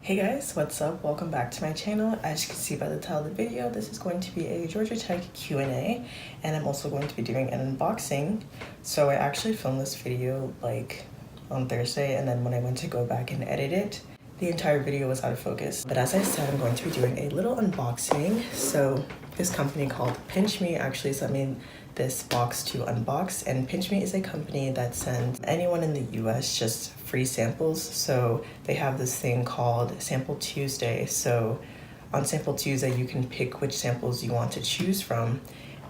Hey guys, what's up? Welcome back to my channel. As you can see by the title of the video, this is going to be a Georgia Tech Q&A, and I'm also going to be doing an unboxing. So I actually filmed this video like on Thursday, and then when I went to go back and edit it, the entire video was out of focus. But as I said, I'm going to be doing a little unboxing. So this company called PinchMe actually sent me this box to unbox, and PinchMe is a company that sends anyone in the US just free samples. So they have this thing called Sample Tuesday. So on Sample Tuesday, you can pick which samples you want to choose from,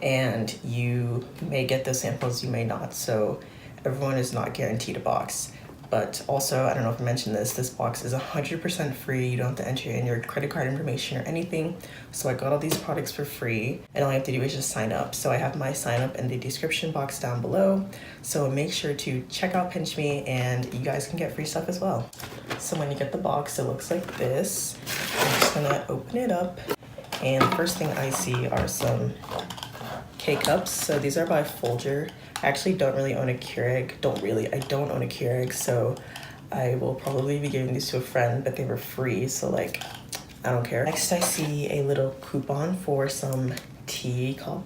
and you may get those samples, you may not. So everyone is not guaranteed a box. But also, I don't know if I mentioned this box is 100% free. You don't have to enter in your credit card information or anything. So I got all these products for free, and all I have to do is just sign up. So I have my sign up in the description box down below. So make sure to check out PinchMe, and you guys can get free stuff as well. So when you get the box, it looks like this. I'm just gonna open it up, and the first thing I see are some K-cups. So these are by Folger. I actually don't really own a Keurig. I don't own a Keurig, so I will probably be giving these to a friend, but they were free, so like, I don't care. Next, I see a little coupon for some tea called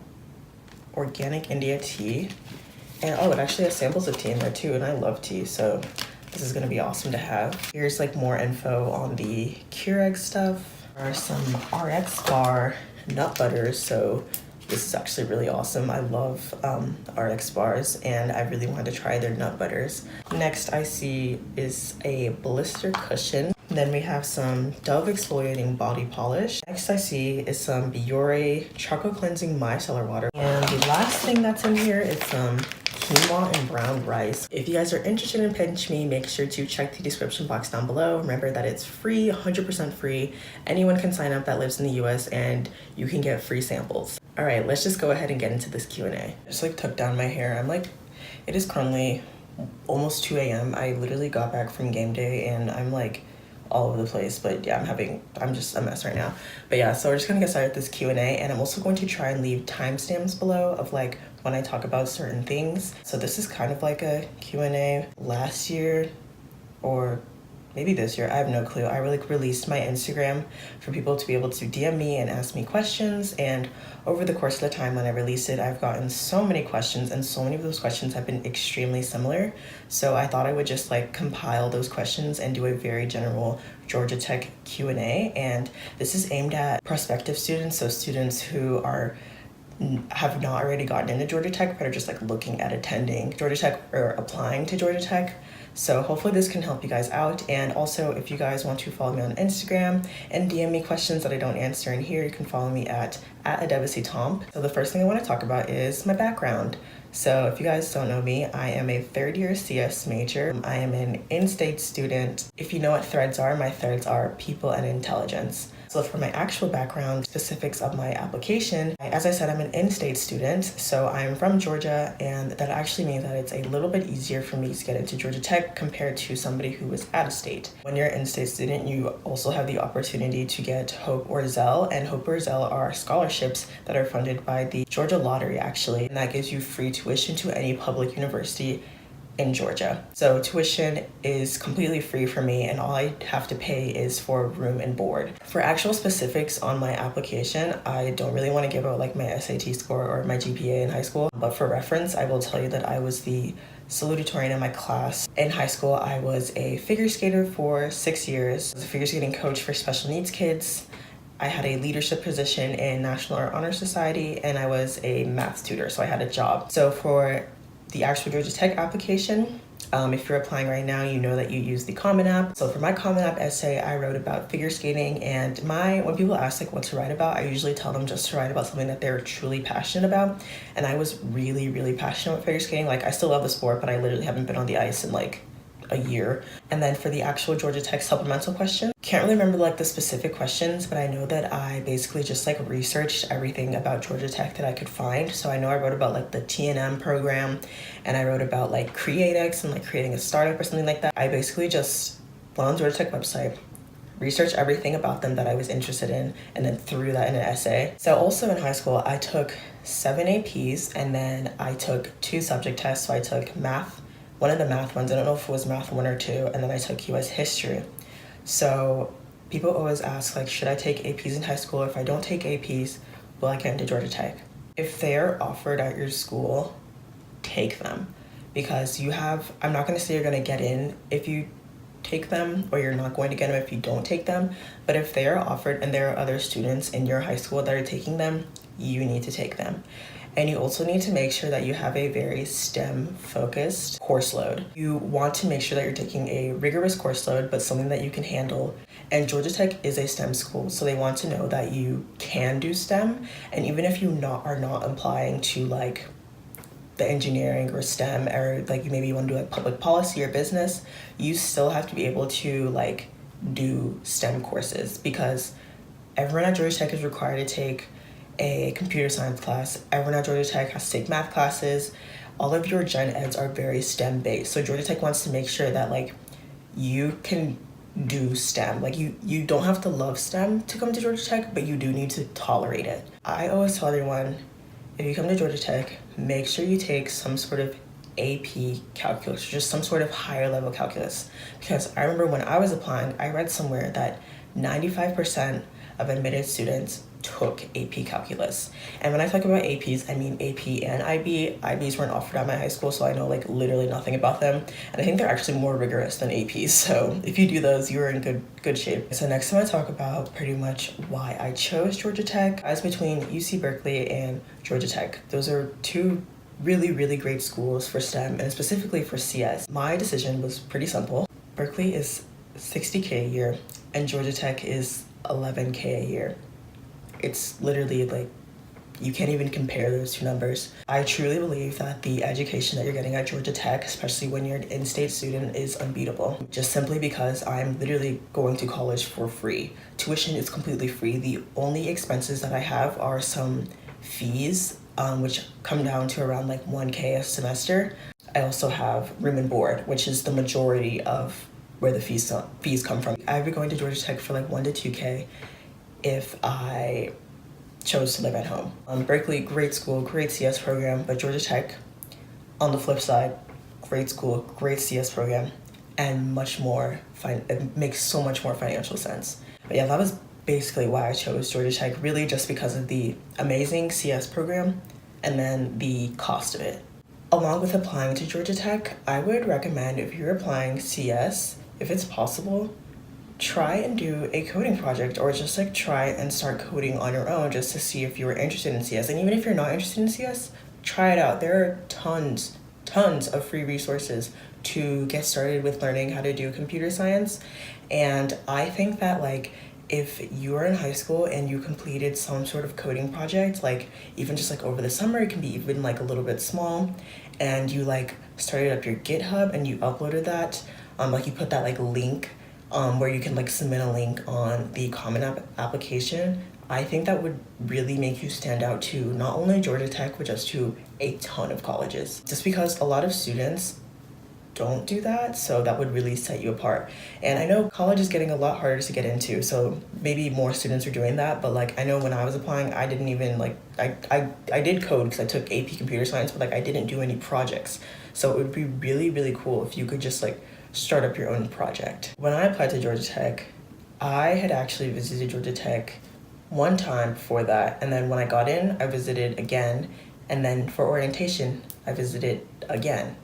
Organic India Tea. And oh, it actually has samples of tea in there too, and I love tea, so this is gonna be awesome to have. Here's like more info on the Keurig stuff. There are some RX bar nut butters, so this is actually really awesome. I love RX bars, and I really wanted to try their nut butters. Next I see is a blister cushion. Then we have some Dove exfoliating body polish. Next I see is some Biore chocolate cleansing micellar water. And the last thing that's in here is some quinoa and brown rice. If you guys are interested in PinchMe, make sure to check the description box down below. Remember that it's free, 100% free. Anyone can sign up that lives in the US, and you can get free samples. All right, let's just go ahead and get into this Q&A. I just like took down my hair. It is currently almost 2 a.m. I literally got back from game day, and I'm like all over the place, but yeah, I'm just a mess right now. But yeah, so we're just gonna get started with this Q&A, and I'm also going to try and leave timestamps below of like when I talk about certain things. So this is kind of like a Q&A last year, or maybe this year, I have no clue. I released my Instagram for people to be able to DM me and ask me questions, and over the course of the time when I released it, I've gotten so many questions, and so many of those questions have been extremely similar. So I thought I would just like compile those questions and do a very general Georgia Tech Q&A, and this is aimed at prospective students, so students who have not already gotten into Georgia Tech but are just like looking at attending Georgia Tech or applying to Georgia Tech. So hopefully this can help you guys out. And also, if you guys want to follow me on Instagram and DM me questions that I don't answer in here, you can follow me at @adevasitomp. So the first thing I want to talk about is my background. So if you guys don't know me, I am a third-year CS major. I am an in-state student. If you know what threads are, my threads are people and intelligence. So for my actual background, specifics of my application, as I said, I'm an in-state student, so I'm from Georgia, and that actually means that it's a little bit easier for me to get into Georgia Tech compared to somebody who is out of state. When you're an in-state student, you also have the opportunity to get HOPE or Zell, and HOPE or Zell are scholarships that are funded by the Georgia Lottery, actually, and that gives you free tuition to any public university in Georgia. So tuition is completely free for me, and all I have to pay is for room and board. For actual specifics on my application, I don't really want to give out like my SAT score or my GPA in high school, but for reference, I will tell you that I was the salutatorian in my class. In high school, I was a figure skater for 6 years. I was a figure skating coach for special needs kids. I had a leadership position in National Art Honor Society, and I was a math tutor, so I had a job. So for the actual Georgia Tech application, if you're applying right now, you know that you use the Common App. So for my Common App essay, I wrote about figure skating, and when people ask like what to write about, I usually tell them just to write about something that they're truly passionate about. And I was really, really passionate about figure skating. Like, I still love the sport, but I literally haven't been on the ice in like a year. And then for the actual Georgia Tech supplemental question, can't really remember like the specific questions, but I know that I basically just like researched everything about Georgia Tech that I could find. So I know I wrote about like the T&M program, and I wrote about like CreateX and like creating a startup or something like that. I basically just went on Georgia Tech website, researched everything about them that I was interested in, and then threw that in an essay. So also in high school, I took 7 APs, and then I took 2 subject tests. So I took math, one of the math ones, I don't know if it was math 1 or 2, and then I took US history. So People always ask, like, should I take APs in high school? If I don't take APs, will I get into Georgia Tech? If they're offered at your school, take them. Because I'm not going to say you're going to get in if you take them, or you're not going to get them if you don't take them. But if they are offered and there are other students in your high school that are taking them, you need to take them. And you also need to make sure that you have a very STEM focused course load. You want to make sure that you're taking a rigorous course load, but something that you can handle. And Georgia Tech is a STEM school, so they want to know that you can do STEM. And even if you are not applying to like the engineering or STEM, or like you maybe want to do like public policy or business, you still have to be able to like do STEM courses, because everyone at Georgia Tech is required to take a computer science class. Everyone at Georgia Tech has to take math classes. All of your gen eds are very STEM based. So Georgia Tech wants to make sure that like you can do STEM. Like you don't have to love STEM to come to Georgia Tech, but you do need to tolerate it. I always tell everyone, if you come to Georgia Tech, make sure you take some sort of AP calculus, just some sort of higher level calculus. Because I remember when I was applying, I read somewhere that 95% of admitted students took AP calculus. And when I talk about APs, I mean AP and IB. IBs weren't offered at my high school, so I know like literally nothing about them. And I think they're actually more rigorous than APs. So if you do those, you're in good shape. So next time I talk about pretty much why I chose Georgia Tech. I was between UC Berkeley and Georgia Tech. Those are two really great schools for STEM, and specifically for CS. My decision was pretty simple. Berkeley is $60K a year and Georgia Tech is $11K a year. It's literally like, you can't even compare those two numbers. I truly believe that the education that you're getting at Georgia Tech, especially when you're an in-state student, is unbeatable. Just simply because I'm literally going to college for free. Tuition is completely free. The only expenses that I have are some fees, which come down to around like $1K a semester. I also have room and board, which is the majority of where the fees come from. I'd be going to Georgia Tech for like 1 to 2K if I chose to live at home. Berkeley, great school, great CS program, but Georgia Tech, on the flip side, great school, great CS program, and much more, it makes so much more financial sense. But yeah, that was basically why I chose Georgia Tech, really just because of the amazing CS program and then the cost of it. Along with applying to Georgia Tech, I would recommend, if you're applying CS, if it's possible, try and do a coding project, or just like try and start coding on your own just to see if you were interested in CS. And even if you're not interested in CS, try it out. There are tons of free resources to get started with learning how to do computer science. And I think that like, if you are in high school and you completed some sort of coding project, like even just like over the summer, it can be even like a little bit small, and you like started up your GitHub and you uploaded that, like you put that like link where you can like submit a link on the Common App application, I think that would really make you stand out to not only Georgia Tech, but just to a ton of colleges. Just because a lot of students don't do that, so that would really set you apart. And I know college is getting a lot harder to get into, so maybe more students are doing that, but like I know when I was applying, I didn't even like, I did code because I took AP computer science, but like I didn't do any projects. So it would be really cool if you could just like start up your own project. When I applied to Georgia Tech, I had actually visited Georgia Tech one time before that, and then when I got in, I visited again, and then for orientation, I visited again.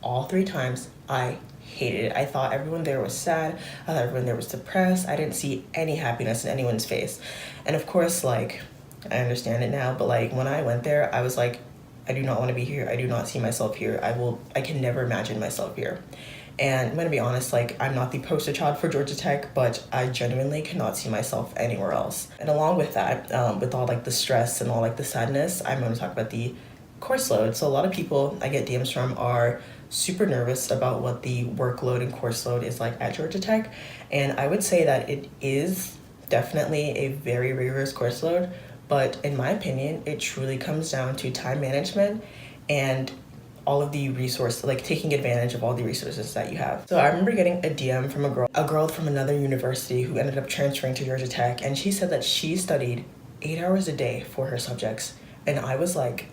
All 3 times, I hated it. I thought everyone there was sad. I thought everyone there was depressed. I didn't see any happiness in anyone's face. And of course, like, I understand it now, but like when I went there, I was like, I do not want to be here. I do not see myself here. I can never imagine myself here. And I'm gonna be honest, like I'm not the poster child for Georgia Tech, but I genuinely cannot see myself anywhere else. And along with that, with all like the stress and all like the sadness, I'm gonna talk about the course load. So a lot of people I get DMs from are super nervous about what the workload and course load is like at Georgia Tech. And I would say that it is definitely a very rigorous course load, but in my opinion, it truly comes down to time management and all of the resources, like taking advantage of all the resources that you have. So I remember getting a DM from a girl from another university who ended up transferring to Georgia Tech, and she said that she studied 8 hours a day for her subjects. And I was like,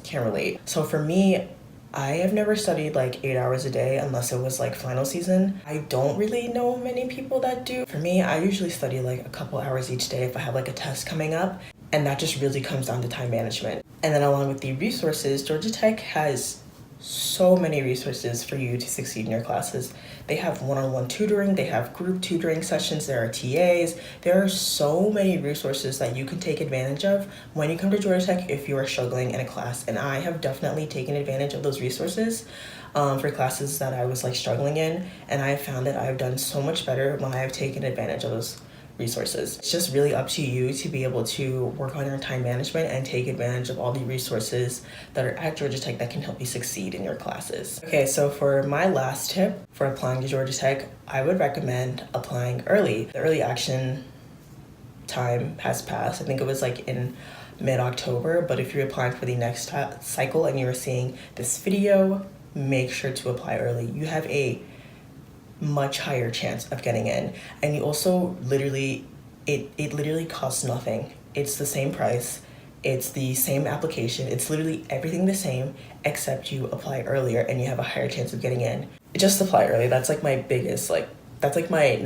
can't relate. So for me, I have never studied like 8 hours a day unless it was like final season. I don't really know many people that do. For me, I usually study like a couple hours each day if I have like a test coming up, and that just really comes down to time management. And then along with the resources, Georgia Tech has so many resources for you to succeed in your classes. They have one-on-one tutoring, they have group tutoring sessions, there are TAs. There are so many resources that you can take advantage of when you come to Georgia Tech if you are struggling in a class. And I have definitely taken advantage of those resources for classes that I was like struggling in. And I have found that I have done so much better when I have taken advantage of those resources. It's just really up to you to be able to work on your time management and take advantage of all the resources that are at Georgia Tech that can help you succeed in your classes. Okay, so for my last tip for applying to Georgia Tech, I would recommend applying early. The early action time has passed. I think it was like in mid-October, but if you're applying for the next cycle and you're seeing this video, make sure to apply early. You have a much higher chance of getting in, and you also literally it literally costs nothing. It's the same price, it's the same application, it's literally everything the same, except you apply earlier and you have a higher chance of getting in. Just apply early. That's like my biggest, like that's like my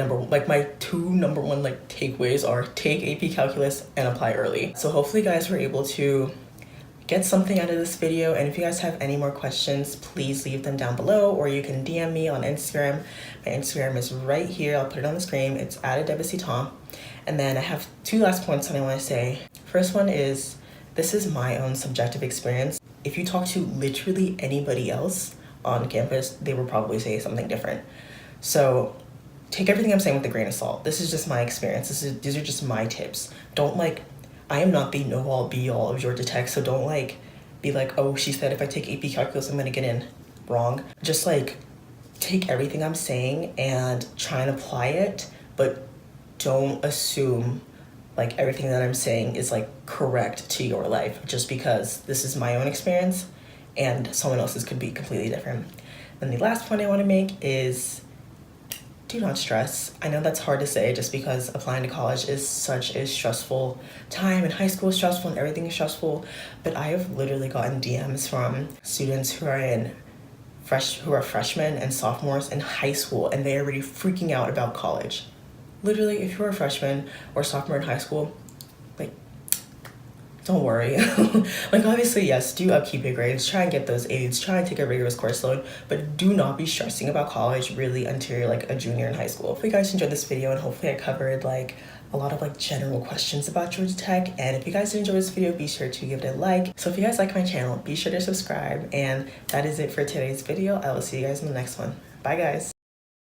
my two number one like takeaways are take AP Calculus and apply early. So hopefully you guys were able to get something out of this video, and if you guys have any more questions, please leave them down below, or you can DM me on Instagram. My Instagram is right here. I'll put it on the screen. It's @Debisiton. And then I have two last points that I want to say. First one is, this is my own subjective experience. If you talk to literally anybody else on campus, they will probably say something different. So take everything I'm saying with a grain of salt. This is just my experience. These are just my tips. Don't like, I am not the know-all be-all of Georgia Tech, so don't like be like, oh, she said if I take AP Calculus, I'm gonna get in. Wrong. Just like take everything I'm saying and try and apply it, but don't assume like everything that I'm saying is like correct to your life just because this is my own experience and someone else's could be completely different. And the last point I want to make is, do not stress. I know that's hard to say just because applying to college is such a stressful time, and high school is stressful and everything is stressful, but I have literally gotten DMs from students who are freshmen and sophomores in high school, and they're already freaking out about college. Literally, if you're a freshman or sophomore in high school, like, don't worry. Like, obviously, yes, do upkeep your grades, try and get those A's, try and take a rigorous course load, but do not be stressing about college really until you're like a junior in high school. If you guys enjoyed this video, and hopefully I covered like a lot of like general questions about Georgia Tech, and if you guys did enjoy this video, be sure to give it a like. So if you guys like my channel, be sure to subscribe, and that is it for today's video. I will see you guys in the next one. Bye guys.